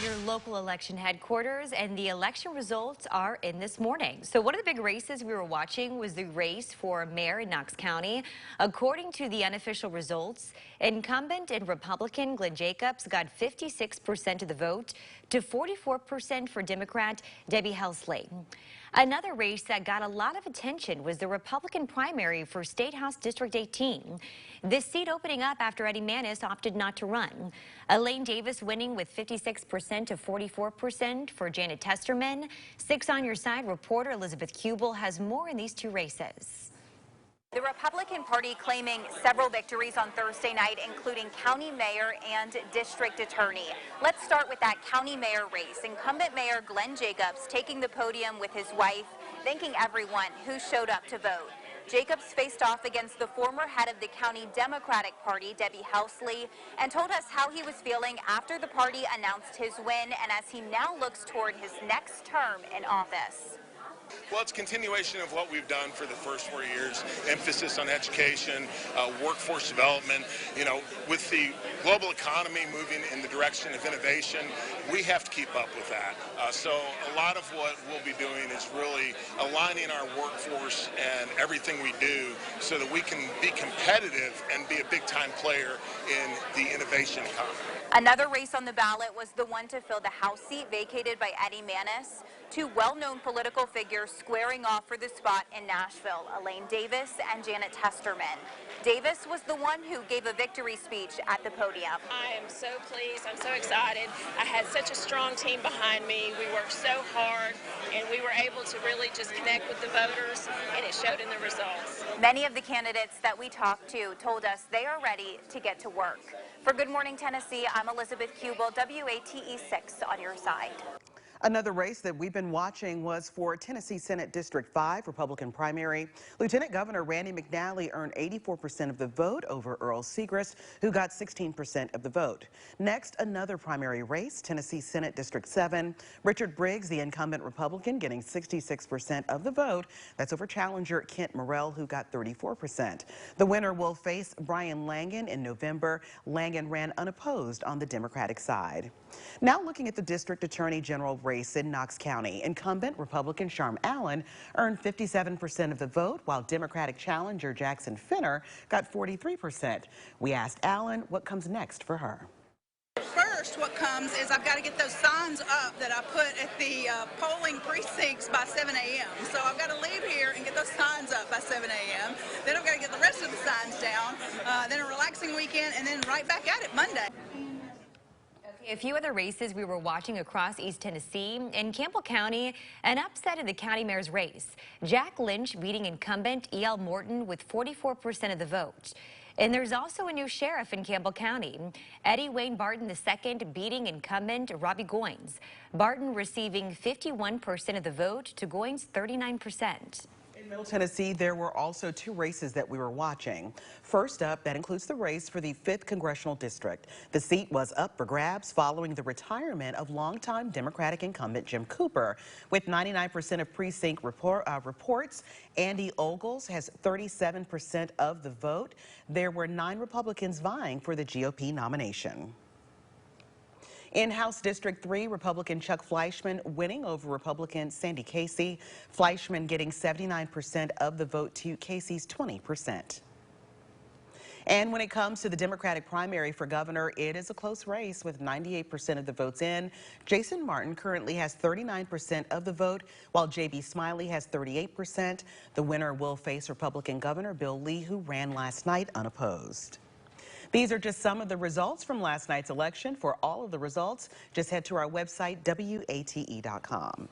your local election headquarters, and the election results are in this morning. So one of the big races we were watching was the race for mayor in Knox County. According to the unofficial results, incumbent and Republican Glenn Jacobs got 56% of the vote to 44% for Democrat Debbie Helsley. Another race that got a lot of attention was the Republican primary for State House District 18. This seat opening up after Eddie Manis opted not to run. Elaine Davis winning with 56% to 44% for Janet Testerman. 6 on Your Side reporter Elizabeth Kubel has more in these two races. The Republican Party claiming several victories on Thursday night, including county mayor and district attorney. Let's start with that county mayor race. Incumbent Mayor Glenn Jacobs taking the podium with his wife, thanking everyone who showed up to vote. Jacobs faced off against the former head of the county Democratic Party, Debbie Helsley, and told us how he was feeling after the party announced his win and as he now looks toward his next term in office. Well, it's a continuation of what we've done for the first 4 years, emphasis on education, workforce development. You know, with the global economy moving in the direction of innovation, we have to keep up with that. So a lot of what we'll be doing is really aligning our workforce and everything we do so that we can be competitive and be a big-time player in the innovation economy. Another race on the ballot was the one to fill the House seat vacated by Eddie Manis. Two well-known political figures squaring off for the spot in Nashville, Elaine Davis and Janet Testerman. Davis was the one who gave a victory speech at the podium. I am so pleased. I'm so excited. I had such a strong team behind me. We worked so hard, and we were able to really just connect with the voters, and it showed in the results. Many of the candidates that we talked to told us they are ready to get to work. For Good Morning Tennessee, I'm Elizabeth Kubel, WATE 6 on Your Side. Another race that we've been watching was for Tennessee Senate District 5 Republican primary. Lieutenant Governor Randy McNally earned 84% of the vote over Earl Segrist, who got 16% of the vote. Next, another primary race, Tennessee Senate District 7. Richard Briggs, the incumbent Republican, getting 66% of the vote. That's over challenger Kent Morrell, who got 34%. The winner will face Brian Langan in November. Langan ran unopposed on the Democratic side. Now looking at the District Attorney General race in Knox County. Incumbent Republican Sharm Allen earned 57% of the vote, while Democratic challenger Jackson Finner got 43%. We asked Allen what comes next for her. First, what comes is I've got to get those signs up that I put at the polling precincts by 7 a.m. So I've got to leave here and get those signs up by 7 a.m. Then I've got to get the rest of the signs down, then a relaxing weekend, and then right back at it Monday. A few other races we were watching across East Tennessee. In Campbell County, an upset in the county mayor's race. Jack Lynch beating incumbent E.L. Morton with 44% of the vote. And there's also a new sheriff in Campbell County. Eddie Wayne Barton II beating incumbent Robbie Goins. Barton receiving 51% of the vote to Goins' 39%. In Middle Tennessee, there were also two races that we were watching. First up, that includes the race for the 5th Congressional District. The seat was up for grabs following the retirement of longtime Democratic incumbent Jim Cooper. With 99% of precinct reports, Andy Ogles has 37% of the vote. There were 9 Republicans vying for the GOP nomination. In House District 3, Republican Chuck Fleischman winning over Republican Sandy Casey. Fleischman getting 79% of the vote to Casey's 20%. And when it comes to the Democratic primary for governor, it is a close race with 98% of the votes in. Jason Martin currently has 39% of the vote, while J.B. Smiley has 38%. The winner will face Republican Governor Bill Lee, who ran last night unopposed. These are just some of the results from last night's election. For all of the results, just head to our website, WATE.com.